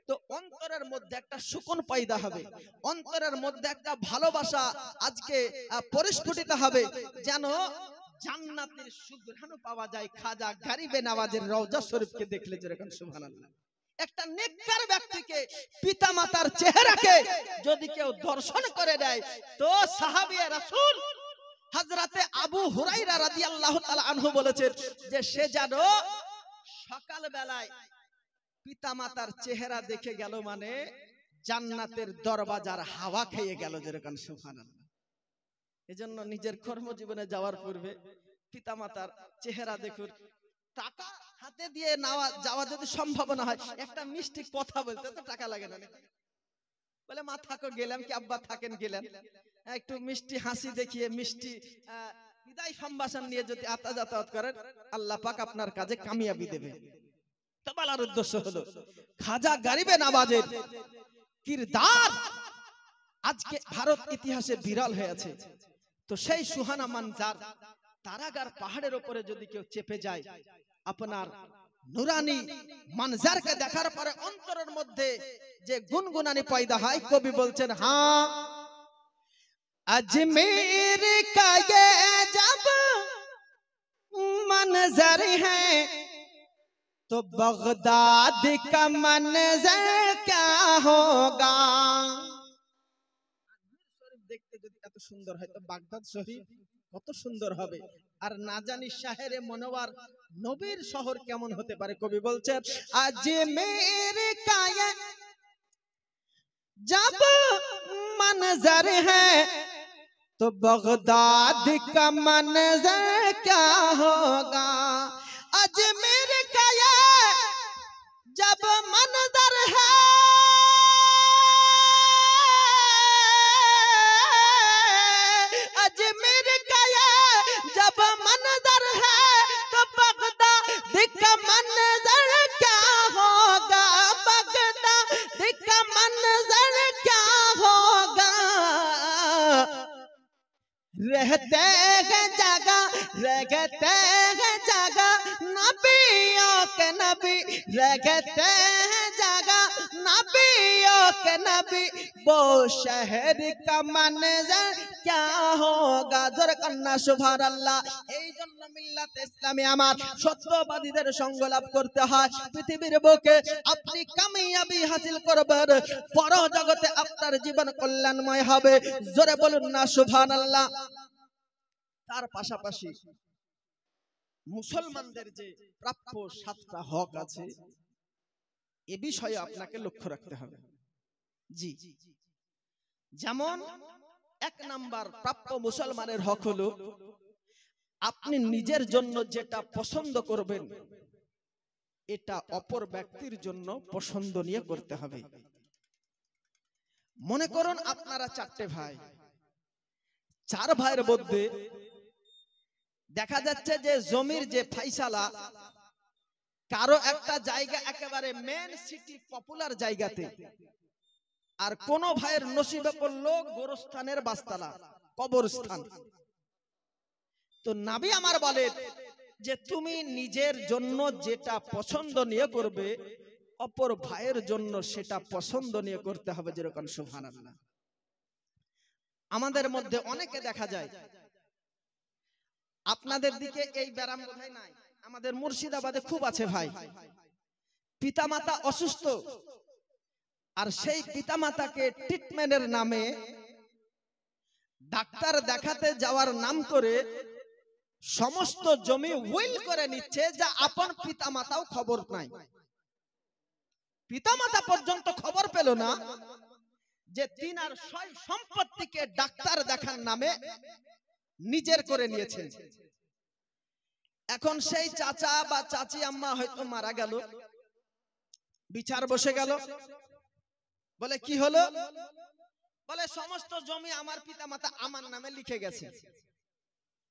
তো অন্তরের মধ্যে একটা সুকুন পয়দা হবে, অন্তরের মধ্যে একটা ভালোবাসা আজকে পরিস্ফুটিত হবে, যেন জান্নাতের সুঘ্রাণ পাওয়া যায় খাজা গরিবে নওয়াজের রওজা শরীফকে দেখলে। যেরকম সুবহানাল্লাহ। একটা নেককার ব্যক্তিকে, পিতামাতার চেহারাকে যদি কেউ দর্শন করে দেয় তো সাহাবী রাসূল হযরতে আবু হুরায়রা রাদিয়াল্লাহু তাআলা আনহু বলেছেন যে সে যেন সকাল বেলায় পিতামাতার চেহারা দেখে গেল মানে জান্নাতের দরওয়াজার হাওয়া খেয়ে গেল। যেরকম সুবহানাল্লাহ। এজন্য নিজের কর্মজীবনে যাওয়ার পূর্বে পিতামাতার চেহারা দেখুন। টাকা হাতে দিয়ে যাওয়া যদি সম্ভব না হয়, একটা মিষ্টি কথা বলতে তো টাকা লাগে না, বলে মা থাকো গেলাম, কি আব্বা থাকেন গেলেন, একটু মিষ্টি হাসি দেখিয়ে মিষ্টি বিদায় সম্ভাষণ নিয়ে যদি যাতায়াত করেন আল্লাহ পাক আপনার কাজে কামিয়াবি দেবে। তো বলার উদ্দেশ্য হলো খাজা গরিবে নওয়াজের কিরদার আজকে ভারত ইতিহাসে বিরল হয়েছে। তো সেই সুহানা মানজার তারাগার পাহাড়ের উপরে যদি কেউ চেপে যায়, আপনার নুরানি মানজারকে দেখার পরে অন্তরের মধ্যে যে গুনগুনানি পয়দা হয়, কবি বলছেন, হ্যাঁ अजमेर का ये जब मंजर है तो बगदाद का मंजर क्या होगा। দেখতে যদি এত সুন্দর হয় তো বাগদাদ শরীফ কত সুন্দর হবে। আর না জানি শাহেরে মনোয়ার নবীর শহর কেমন হতে পারে। কবি বলছেন, अजमेर का ये जब मंजर है तो बगदाद का मंजर क्या होगा। अजमेर का ये जब मंजर है, अजमेर का ये जब मंजर है तो बगदाद का मंजर क्या होगा। बगदाद का मंजर क्या होगा। रहते हैं जगह, रहते हैं जगह नबियों के नबी, रहते हैं जगह नबियों के नबी, वो शहर का मंजर क्या होगा। जोर कन्ना सुबहानाल्लाह। এই জন্য মিল্লাত ইসলামী আমার সত্যবাদীদের সঙ্গ লাভ করতে হয়। পৃথিবীর বুকে আপনি কামিয়াবি হাসিল করবেন, পর জগতে আপনার জীবন কল্যাণময় হবে। জোরে বলুন না সুবহানাল্লাহ। তার পাশাপাশি মুসলমানদের যে প্রাপ্য 7টা হক আছে এ বিষয়ে আপনাকে লক্ষ্য রাখতে হবে। জি, যেমন 1 নাম্বার প্রাপ্য মুসলমানের হক হলো আপনি নিজের জন্য যেটা পছন্দ করবেন এটা অপর ব্যক্তির জন্য পছন্দনীয় করতে হবে। মনে করুন আপনারা 4টে ভাই, 4 ভাইয়ের মধ্যে দেখা যাচ্ছে যে জমির যে ফাইসালা কারো একটা জায়গা একেবারে মেন সিটি পপুলার জায়গাতে, আর কোন ভাইয়ের নসিবে পড়লো গোরস্থানের বাসতলা, কবরস্থান। তো নবী আমার বলেন যে তুমি নিজের জন্য যেটা পছন্দনীয় করবে অপর ভাইয়ের জন্য সেটা পছন্দনীয় করতে হবে, যেরকম সুবহানাল্লাহ। আমাদের মধ্যে অনেকে দেখা যায়, আপনাদের দিকে এই ব্যারাম বোধহয় নাই, আমাদের মুর্শিদাবাদে খুব আছে ভাই, পিতামাতা অসুস্থ আর সেই পিতামাতাকে ট্রিটমেন্টের নামে ডাক্তার দেখাতে যাওয়ার নাম করে সমস্ত জমি উইল করে নিচ্ছে, যা আপন পিতামাতাও খবর নাই। পিতামাতা পর্যন্ত খবর পেল না যে তিনার সয় সম্পত্তিকে ডাক্তার দেখার নামে নিজের করে নিয়েছেন। এখন সেই চাচা বা চাচি আম্মা হয়তো মারা গেল, বিচার বসে গেল, বলে কি হলো, বলে সমস্ত জমি আমার পিতামাতা আমার নামে লিখে গেছে।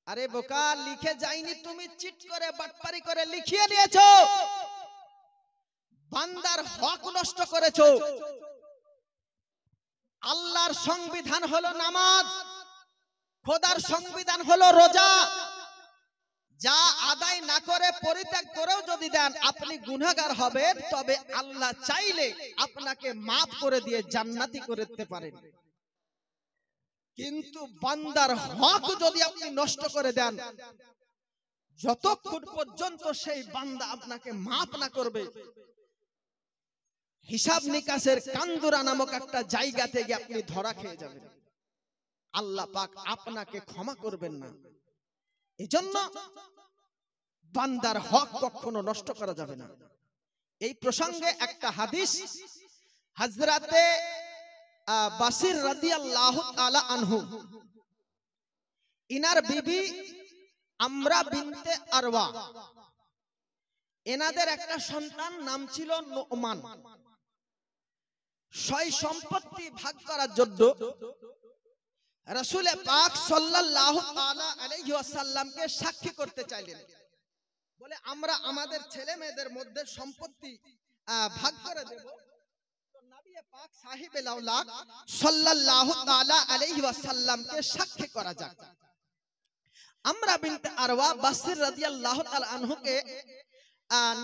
আরে বোকা, লিখে যায়নি, তুমি চিট করে বাটপারি করে লিখিয়ে নিয়েছো, বান্দার হক নষ্ট করেছো। আল্লাহর সংবিধান হলো নামাজ, খোদার সংবিধান হলো রোজা, যা আদায় না করে পরিত্যাগ করেও যদি দেন আপনি গুনাহগার হবেন, তবে আল্লাহ চাইলে আপনাকে মাফ করে দিয়ে জান্নাতি করে দিতে পারেন। কিন্তু বান্দার হক যদি আপনি নষ্ট করে দেন, যতক্ষণ পর্যন্ত সেই বান্দা আপনাকে মাফ না করবে, হিসাব নিকাশের কান্দুরা নামক একটা জায়গাতে গিয়ে আপনি ধরা খেয়ে যাবেন। আল্লাহ পাক আপনাকে ক্ষমা করবেন না। এজন্য বান্দার হক কখনো নষ্ট করা যাবে না। এই প্রসঙ্গে একটা হাদিস হযরতে বাসির রাদিয়াল্লাহু তাআলা আনহু, ইনার বিবি আমরা বিনতে আরওয়া, এনাদের একটা সন্তান নাম ছিল নোমান। সয় সম্পত্তি ভাগ করার জন্য রাসূল পাক সাল্লাল্লাহু তাআলা আলাইহি ওয়াসাল্লামকে সাক্ষী করতে চাইলেন, বলে আমরা আমাদের ছেলে মেয়েদের মধ্যে সম্পত্তি ভাগ করে দেব। তো নবী পাক সাহিবে লাউলাদ সাল্লাল্লাহু তাআলা আলাইহি ওয়াসাল্লামকে সাক্ষী করা যাক। আমরা বিনতে আরওয়া বাসির রাদিয়াল্লাহু তাআলা আনহুকে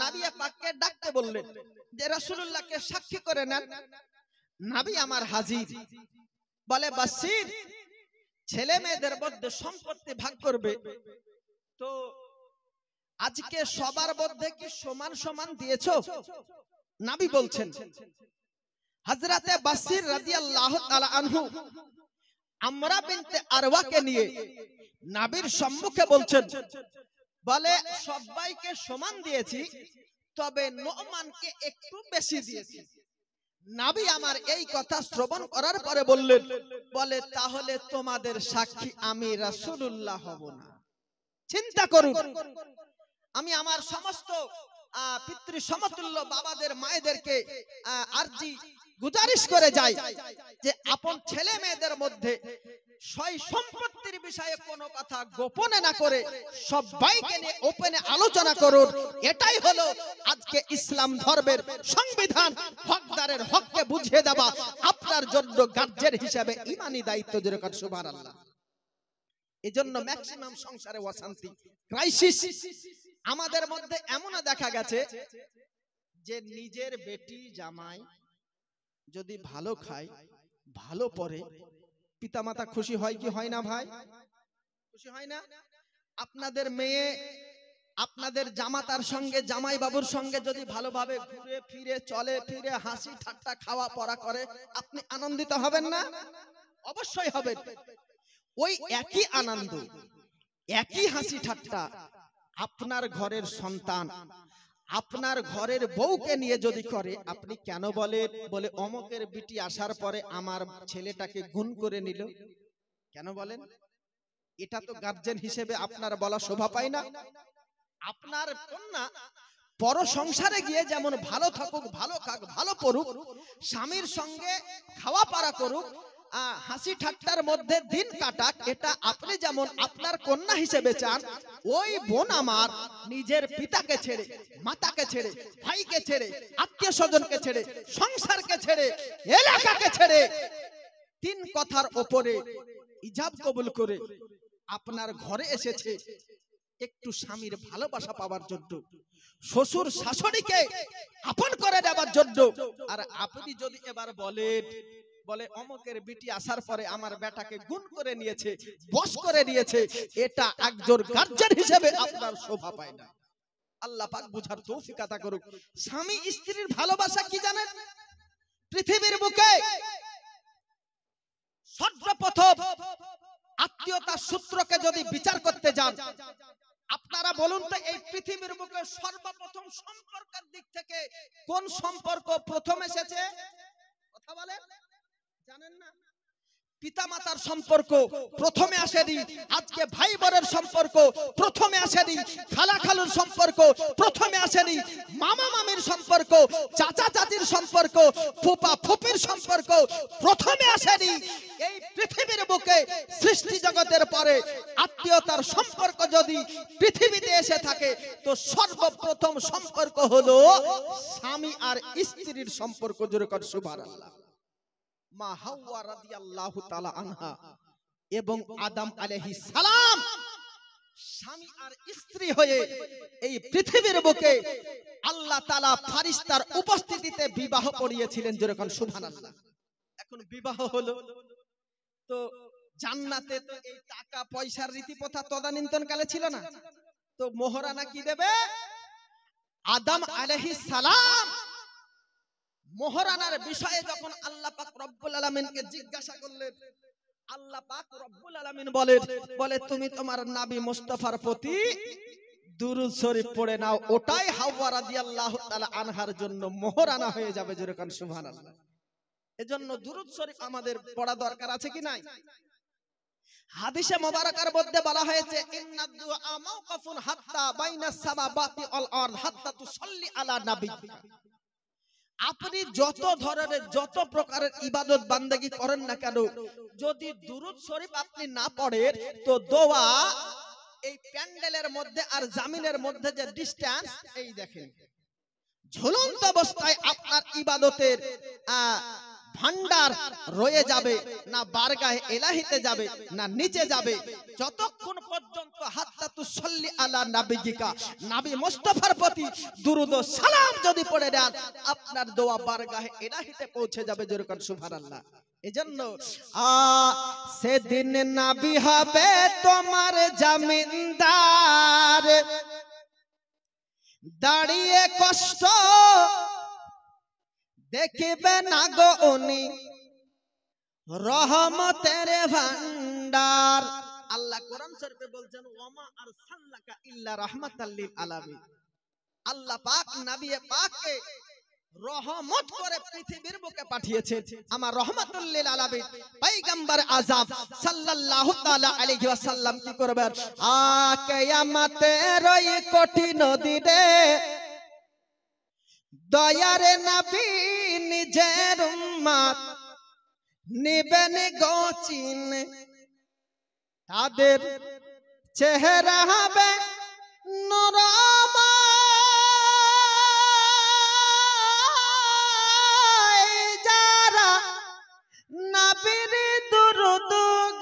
নবী পাককে ডাকতে বললেন যে রাসূলুল্লাহকে সাক্ষী করে নেন। নবী আমার হাজির, বলে বাসির, ছেলে মেয়েদের মধ্যে সম্পত্তি ভাগ করবে, তো আজকে সবার মধ্যে কি সমান সমান দিয়েছো? নবী বলছেন, হযরতে বাসির রাদিয়াল্লাহু তাআলা আনহু আমরা বিনতে আরওয়াকে নিয়ে নবীর সম্মুখে বলছেন, বলে সবাইকে সমান দিয়েছি, তবে নোমানকে একটু বেশি দিয়েছি। নবী আমার এই কথা শ্রবণ করার পরে বললেন, বলে তাহলে তোমাদের সাক্ষী আমি রাসূলুল্লাহ হব না। চিন্তা করুন, আমি আমার সমস্ত পিতৃ সমতুল্য বাবাদের মায়েদেরকে আরজি গুজারিশ করে যাই যে আপন ছেলে মেয়েদের মধ্যে সয় সম্পত্তির বিষয়ে কোনো কথা গোপনে না করে সবাইকে নিয়ে ওপেনে আলোচনা করুন। এটাই হলো আজকে ইসলাম ধর্মের সংবিধান। হকদারের হককে বুঝিয়ে দেওয়া আপনার জন্য গার্জেন হিসেবে ঈমানি দায়িত্ব, যেরকম সুবহানাল্লাহ। এজন্য ম্যাক্সিমাম সংসারে অশান্তি, ক্রাইসিস আমাদের মধ্যে এমন দেখা গেছে যে নিজের বেটি জামাই যদি ভালো খায়, ভালো পড়ে, পিতামাতা খুশি হয় কি হয় না ভাই? খুশি হয় না? আপনাদের মেয়ে আপনাদের জামাতার সঙ্গে, জামাই বাবুর সঙ্গে যদি ভালোভাবে ঘুরে ফিরে চলে ফিরে হাসি ঠাট্টা খাওয়া পড়া করে, আপনি আনন্দিত হবেন না? অবশ্যই হবেন। ওই একই আনন্দ, একই হাসি ঠাট্টা আপনার ঘরের সন্তান, আপনার ঘরের বউকে নিয়ে যদি করে, আপনি কেন বলেন, বলে অমকের বিটি আসার পরে আমার ছেলেটাকে গুণ করে নিল, কেন বলেন? এটা তো গার্জেন হিসেবে আপনার বলা শোভা পায় না। আপনার কন্যা পর সংসারে গিয়ে যেমন ভালো থাকুক, ভালো খাক, ভালো পড়ুক, স্বামীর সঙ্গে খাওয়া পারা করুক, হাসি ঠাট্টার মধ্যে দিন কাটাক, এটা আপনি যেমন আপনার কন্যা হিসেবে চান, ওই বোন আমার নিজের পিতাকে ছেড়ে, মাতাকে ছেড়ে, ভাইকে ছেড়ে, আত্মীয় স্বজনকে ছেড়ে, সংসারকে ছেড়ে, এলাকাকে ছেড়ে, তিন কথার ওপরে ইজাব কবুল করে আপনার ঘরে এসেছে একটু স্বামীর ভালোবাসা পাওয়ার জন্য, শ্বশুর শাশুড়িকে আপন করে দেওয়ার জন্য। আর আপনি যদি এবার বলে অমুকের বিটি আসার পরে আমার বেটাকে গুণ করে নিয়েছে, বশ করে নিয়েছে, এটা একজন গার্জিয়ান হিসেবে আপনার শোভা পায় না। আল্লাহ পাক বুঝার তৌফিক আতা করুক। স্বামী স্ত্রীর ভালোবাসা কি জানেন? পৃথিবীর বুকে সর্বপ্রথম আত্মীয়তার সূত্রকে যদি বিচার করতে যান, আপনারা বলুন তো এই পৃথিবীর বুকে সর্বপ্রথম সম্পর্কের দিক থেকে কোন সম্পর্ক প্রথম এসেছে? কথা বলেন, জানেন না? পিতামাতার সম্পর্ক প্রথমে আসেনি। আজকে ভাই বোনের সম্পর্ক প্রথমে আসেনি। খালা খালুর সম্পর্ক প্রথমে আসেনি। মামা মামির সম্পর্ক, চাচা চাচির সম্পর্ক, ফুপা ফুপির সম্পর্ক প্রথমে আসেনি। এই পৃথিবীর বুকে সৃষ্টি জগতের পরে আত্মীয়তার সম্পর্ক যদি পৃথিবীতে এসে থাকে, তো সর্বপ্রথম সম্পর্ক হলো স্বামী আর স্ত্রীর সম্পর্ক। জোরে কর সুবহানাল্লাহ। মা হাওয়া রাদিয়াল্লাহু তাআলা আনহা এবং আদম আলাইহিস সালাম স্বামী আর স্ত্রী হয়ে এই পৃথিবীর বুকে আল্লাহ তাআলা ফেরেশতার উপস্থিতিতে বিবাহ পড়িয়েছিলেন। যেরকম সুবহানাল্লাহ। এখন বিবাহ হলো, তো জান্নাতে তো এই টাকা পয়সার রীতিপ্রথা তদানীন্তন কালে ছিল না। তো মোহরানা কি দেবে? আদম আলাইহিস সালাম মোহরানার বিষয়ে যখন আল্লাহ পাক রব্বুল আলামিনকে জিজ্ঞাসা করলেন, আল্লাহ পাক রব্বুল আলামিন বলে তুমি তোমার নবী মুস্তাফার প্রতি দুরূদ শরীফ পড়ে নাও, ওটাই হাওয়া রাদিয়াল্লাহু তাআলা আনহার জন্য মোহরানা হয়ে যাবে। যেরকম সুবহানাল্লাহ। এজন্য দুরূদ শরীফ আমাদের পড়া দরকার আছে কি নাই? হাদিসে মুবারাকার মধ্যে বলা হয়েছে, ইন্নাদ দুআ মাওকাফুন হাত্তা বাইনাস সামাওয়াতি ওয়াল আরদ হাত্তা তুসাল্লি আলা নাবিয়্যিকা। আপনি যত ধরনের যত প্রকারের ইবাদত বান্দেগি করেন না কেন, যদি দুরূদ শরীফ আপনি না পড়েন, তো দোয়া এই প্যান্ডেলের মধ্যে আর জামিনের মধ্যে যে ডিসটেন্স, এই দেখেন ঝুলন্ত অবস্থায় আপনার ইবাদতের ভান্ডার রয়ে যাবে না, বারগাহে ইলাহিতে যাবে না, নিচে যাবে। যতক্ষণ পর্যন্ত হাত্তা তুসাল্লি আলা নাবিয়্যিকা, নবী মুস্তাফার প্রতি দুরূদ ও সালাম যদি পড়ে দেন, আপনার দোয়া বারগাহে ইলাহিতে পৌঁছে যাবে। যেরকম সুবহানাল্লাহ। এজন্য সেদিন নবী হবে তোমার জামিনদার, দাঁড়িয়ে কষ্ট দেখবে না গো উনি, রহমতের ভান্ডার। আল্লাহ কোরআন শরীফে বলছেন, ওয়ামা আরসালনাকা ইল্লা রাহমাতাল লিল আলামিন। আল্লাহ পাক নবী পাককে রহমত করে পৃথিবীর বুকে পাঠিয়েছেন। আমার রহমাতুল লিল আলামিন পয়গম্বর আযম সাল্লাল্লাহু তাআলা আলাইহি ওয়াসাল্লাম কি করবেন? কিয়ামতের ওই কঠিন দিনে দয়ার নবী নিজের উম্মত নিবেন গো চিনে, তাদের চেহারা হবে নূরময়, যারা নবীর দুরূদ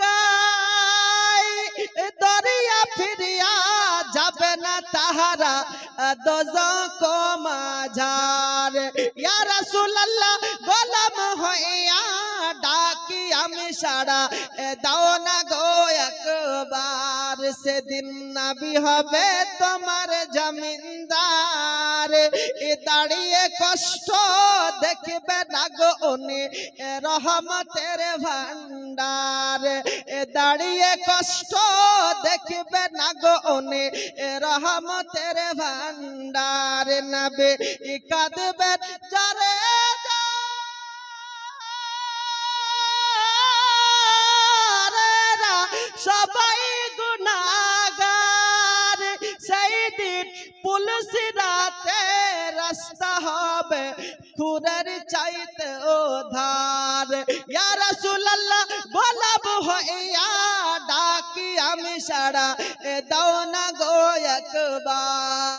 গায়, দরিয়া ফিরিয়া যাবে না তাহারা দোজখ মাঝার। ইয়া রাসূলুল্লাহ গোলাম হইয়া ডাকি আমি সাড়া দাও না গো একবার। সেদিন নবী হবে তোমার জমিনদার, দাঁড়িয়ে কষ্ট দেখবে না গো উনি, রহমতের ভান্ডার। দাঁড়িয়ে কষ্ট দেখবে না গো উনি, রহমতের ভান্ডার। নবী কাঁদবে যারে সবাই গুনাহগার, সেই দিন পুলিশ রাতে রাস্তা হবে খুরের চাইতে ওধার। ইয়া রাসূলুল্লাহ গোলাম হইয়া ডাকি আমি সাড়া দাও না গো একবার।